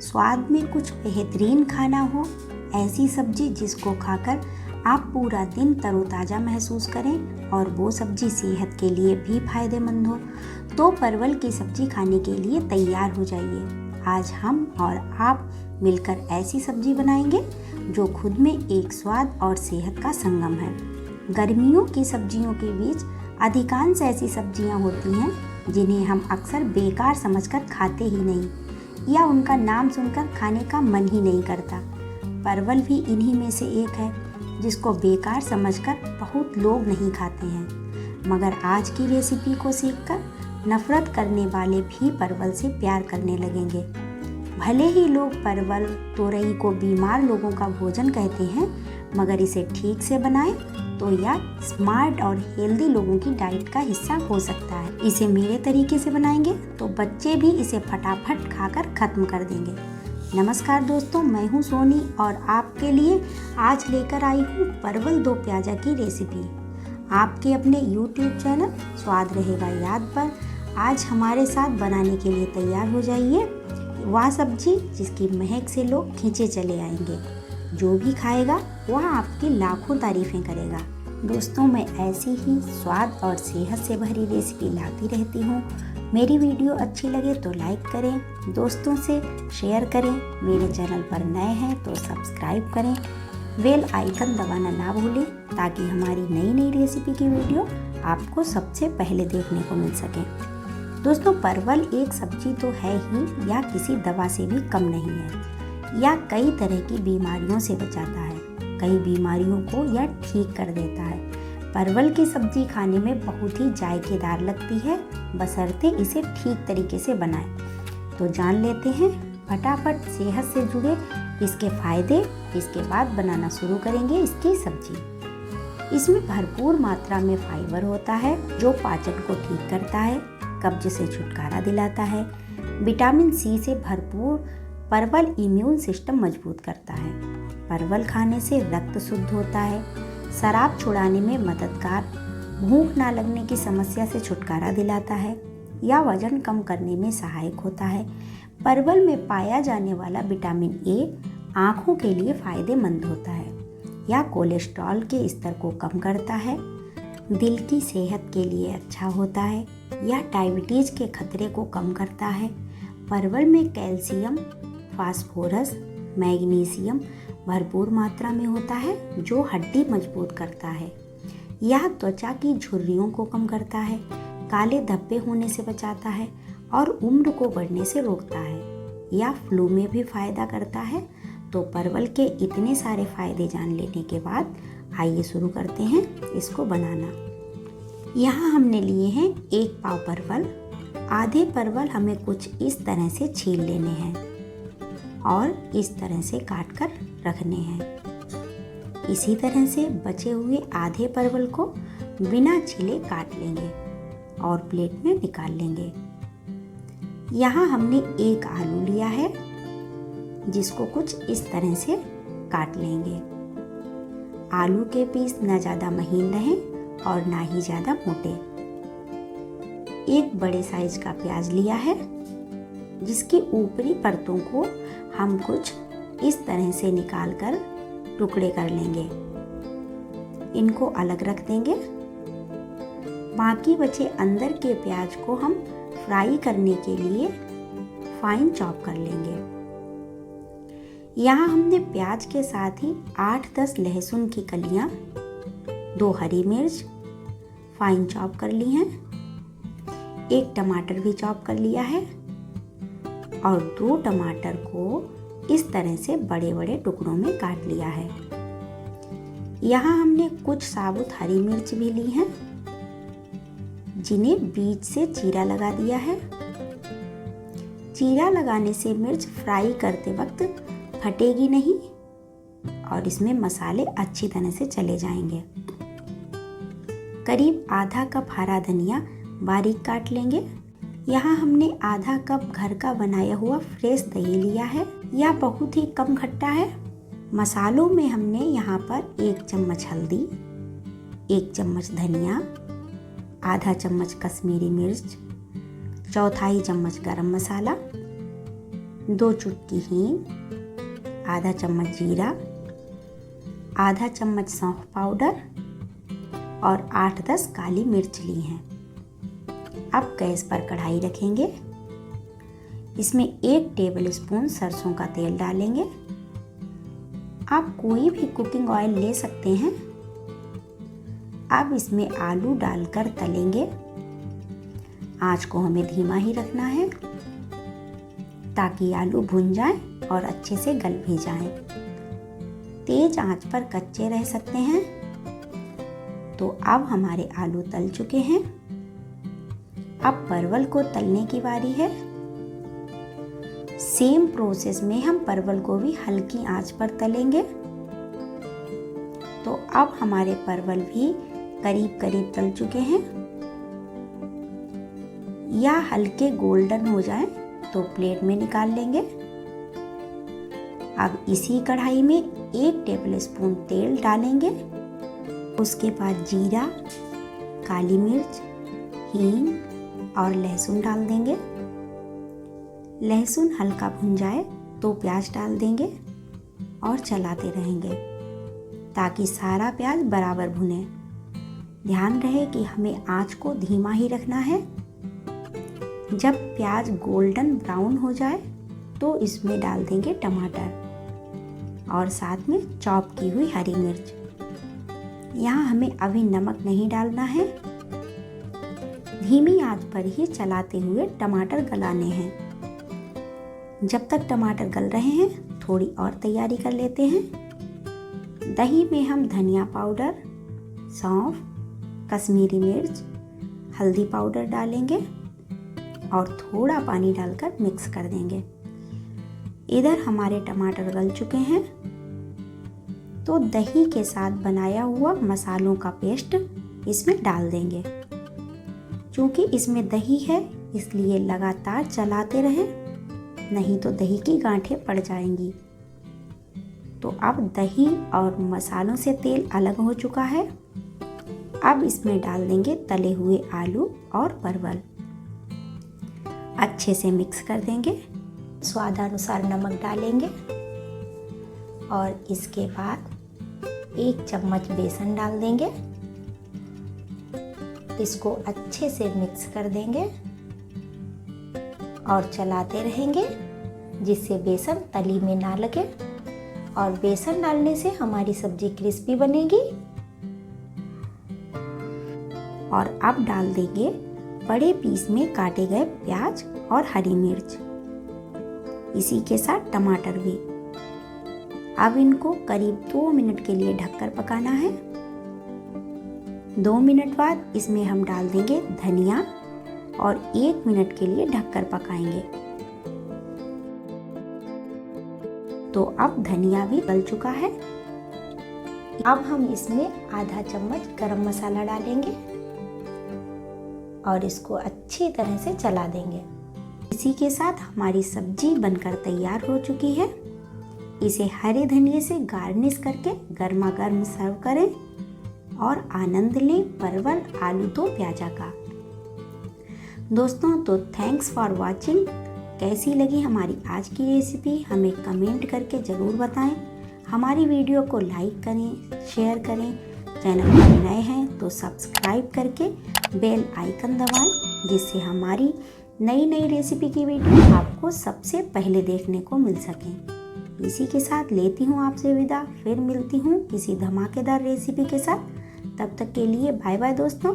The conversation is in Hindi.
स्वाद में कुछ बेहतरीन खाना हो, ऐसी सब्जी जिसको खाकर आप पूरा दिन तरोताज़ा महसूस करें और वो सब्जी सेहत के लिए भी फायदेमंद हो, तो परवल की सब्जी खाने के लिए तैयार हो जाइए। आज हम और आप मिलकर ऐसी सब्जी बनाएंगे जो खुद में एक स्वाद और सेहत का संगम है। गर्मियों की सब्जियों के बीच अधिकांश ऐसी सब्जियां होती हैं जिन्हें हम अक्सर बेकार समझकर खाते ही नहीं या उनका नाम सुनकर खाने का मन ही नहीं करता। परवल भी इन्हीं में से एक है जिसको बेकार समझकर बहुत लोग नहीं खाते हैं, मगर आज की रेसिपी को सीखकर नफरत करने वाले भी परवल से प्यार करने लगेंगे। भले ही लोग परवल तोरई को बीमार लोगों का भोजन कहते हैं, मगर इसे ठीक से बनाएं तो यह स्मार्ट और हेल्दी लोगों की डाइट का हिस्सा हो सकता है। इसे मेरे तरीके से बनाएंगे तो बच्चे भी इसे फटाफट खाकर खत्म कर देंगे। नमस्कार दोस्तों, मैं हूं सोनी और आपके लिए आज लेकर आई हूं परवल दो प्याजा की रेसिपी। आपके अपने YouTube चैनल स्वाद रहेगा याद पर आज हमारे साथ बनाने के लिए तैयार हो जाइए वह सब्जी जिसकी महक से लोग खींचे चले आएंगे। जो भी खाएगा वह आपकी लाखों तारीफें करेगा। दोस्तों, मैं ऐसी ही स्वाद और सेहत से भरी रेसिपी लाती रहती हूँ। मेरी वीडियो अच्छी लगे तो लाइक करें, दोस्तों से शेयर करें, मेरे चैनल पर नए हैं तो सब्सक्राइब करें, बेल आइकन दबाना ना भूलें ताकि हमारी नई नई रेसिपी की वीडियो आपको सबसे पहले देखने को मिल सके। दोस्तों, परवल एक सब्जी तो है ही या किसी दवा से भी कम नहीं है, या कई तरह की बीमारियों से बचाता है, कई बीमारियों को यह ठीक कर देता है। परवल की सब्जी खाने में बहुत ही जायकेदार लगती है, बशर्ते इसे ठीक तरीके से बनाएं। तो जान लेते हैं फटाफट सेहत से जुड़े इसके फायदे। इसके बाद बनाना शुरू करेंगे इसकी सब्जी। इसमें भरपूर मात्रा में फाइबर होता है जो पाचन को ठीक करता है, कब्ज से छुटकारा दिलाता है। विटामिन सी से भरपूर परवल इम्यून सिस्टम मजबूत करता है। परवल खाने से रक्त शुद्ध होता है, शराब छुड़ाने में मददगार, भूख ना लगने की समस्या से छुटकारा दिलाता है या वजन कम करने में सहायक होता है। परवल में पाया जाने वाला विटामिन ए आँखों के लिए फायदेमंद होता है या कोलेस्ट्रॉल के स्तर को कम करता है, दिल की सेहत के लिए अच्छा होता है या डायबिटीज के खतरे को कम करता है। परवल में कैल्शियम, फास्फोरस, मैग्नीशियम भरपूर मात्रा में होता है जो हड्डी मजबूत करता है। यह त्वचा की झुर्रियों को कम करता है, काले धब्बे होने से बचाता है और उम्र को बढ़ने से रोकता है या फ्लू में भी फायदा करता है। तो परवल के इतने सारे फायदे जान लेने के बाद आइए शुरू करते हैं इसको बनाना। यहाँ हमने लिए हैं 1 पाव परवल। आधे परवल हमें कुछ इस तरह से छील लेने हैं और इस तरह से काट कर रखने हैं। इसी तरह से बचे हुए आधे परवल को बिना छिले काट लेंगे और प्लेट में निकाल लेंगे। यहाँ हमने 1 आलू लिया है जिसको कुछ इस तरह से काट लेंगे। आलू के पीस ना ज़्यादा महीन रहें और ना ही ज़्यादा मोटे। 1 बड़े साइज का प्याज लिया है जिसकी ऊपरी परतों को हम कुछ इस तरह से निकालकर टुकड़े कर लेंगे। इनको अलग रख देंगे। बाकी बचे अंदर के प्याज को हम फ्राई करने के लिए फाइन चॉप कर लेंगे। यहाँ हमने प्याज के साथ ही 8-10 लहसुन की कलियाँ, 2 हरी मिर्च फाइन चॉप कर ली हैं, 1 टमाटर भी चॉप कर लिया है और 2 टमाटर को इस तरह से बड़े बड़े टुकड़ों में काट लिया है। यहाँ हमने कुछ साबुत हरी मिर्च भी ली हैं जिन्हें बीच से चीरा लगा दिया है। चीरा लगाने से मिर्च फ्राई करते वक्त फटेगी नहीं और इसमें मसाले अच्छी तरह से चले जाएंगे। करीब आधा कप हरा धनिया बारीक काट लेंगे। यहाँ हमने आधा कप घर का बनाया हुआ फ्रेश दही लिया है। यह बहुत ही कम खट्टा है। मसालों में हमने यहाँ पर 1 चम्मच हल्दी, 1 चम्मच धनिया, आधा चम्मच कश्मीरी मिर्च, 1/4 चम्मच गरम मसाला, 2 चुटकी हींग, आधा चम्मच जीरा, आधा चम्मच सौंफ पाउडर और 8-10 काली मिर्च ली हैं। अब गैस पर कढ़ाई रखेंगे। इसमें 1 टेबलस्पून सरसों का तेल डालेंगे। आप कोई भी कुकिंग ऑयल ले सकते हैं। अब इसमें आलू डालकर तलेंगे। आंच को हमें धीमा ही रखना है ताकि आलू भुन जाएं और अच्छे से गल भी जाएं। तेज आंच पर कच्चे रह सकते हैं। तो अब हमारे आलू तल चुके हैं। अब परवल को तलने की बारी है। सेम प्रोसेस में हम परवल को भी हल्की आंच पर तलेंगे। तो अब हमारे परवल भी करीब करीब तल चुके हैं। या हल्के गोल्डन हो जाएं तो प्लेट में निकाल लेंगे। अब इसी कढ़ाई में 1 टेबलस्पून तेल डालेंगे। उसके बाद जीरा, काली मिर्च, हींग और लहसुन डाल देंगे। लहसुन हल्का भुन जाए तो प्याज डाल देंगे और चलाते रहेंगे ताकि सारा प्याज बराबर भुने। ध्यान रहे कि हमें आंच को धीमा ही रखना है। जब प्याज गोल्डन ब्राउन हो जाए तो इसमें डाल देंगे टमाटर और साथ में चॉप की हुई हरी मिर्च। यहाँ हमें अभी नमक नहीं डालना है। धीमी आंच पर ही चलाते हुए टमाटर गलाने हैं। जब तक टमाटर गल रहे हैं थोड़ी और तैयारी कर लेते हैं। दही में हम धनिया पाउडर, सौंफ, कश्मीरी मिर्च, हल्दी पाउडर डालेंगे और थोड़ा पानी डालकर मिक्स कर देंगे। इधर हमारे टमाटर गल चुके हैं तो दही के साथ बनाया हुआ मसालों का पेस्ट इसमें डाल देंगे। क्योंकि इसमें दही है इसलिए लगातार चलाते रहें, नहीं तो दही की गांठें पड़ जाएंगी। तो अब दही और मसालों से तेल अलग हो चुका है। अब इसमें डाल देंगे तले हुए आलू और परवल। अच्छे से मिक्स कर देंगे। स्वादानुसार नमक डालेंगे और इसके बाद 1 चम्मच बेसन डाल देंगे। इसको अच्छे से मिक्स कर देंगे और चलाते रहेंगे जिससे बेसन तली में ना लगे। और बेसन डालने से हमारी सब्जी क्रिस्पी बनेगी। और अब डाल देंगे बड़े पीस में काटे गए प्याज और हरी मिर्च, इसी के साथ टमाटर भी। अब इनको करीब 2 मिनट के लिए ढककर पकाना है। 2 मिनट बाद इसमें हम डाल देंगे धनिया और 1 मिनट के लिए ढककर पकाएंगे। तो अब धनिया भी गल चुका है। अब हम इसमें आधा चम्मच गरम मसाला डालेंगे और इसको अच्छी तरह से चला देंगे। इसी के साथ हमारी सब्जी बनकर तैयार हो चुकी है। इसे हरे धनिये से गार्निश करके गर्मा गर्म सर्व करें और आनंद लें परवल आलू दो प्याजा का। दोस्तों तो थैंक्स फॉर वॉचिंग। कैसी लगी हमारी आज की रेसिपी हमें कमेंट करके ज़रूर बताएं। हमारी वीडियो को लाइक करें, शेयर करें। चैनल पर नए हैं तो सब्सक्राइब करके बेल आइकन दबाएं जिससे हमारी नई नई रेसिपी की वीडियो आपको सबसे पहले देखने को मिल सकें। इसी के साथ लेती हूँ आपसे विदा। फिर मिलती हूँ किसी धमाकेदार रेसिपी के साथ। तब तक के लिए बाय बाय दोस्तों।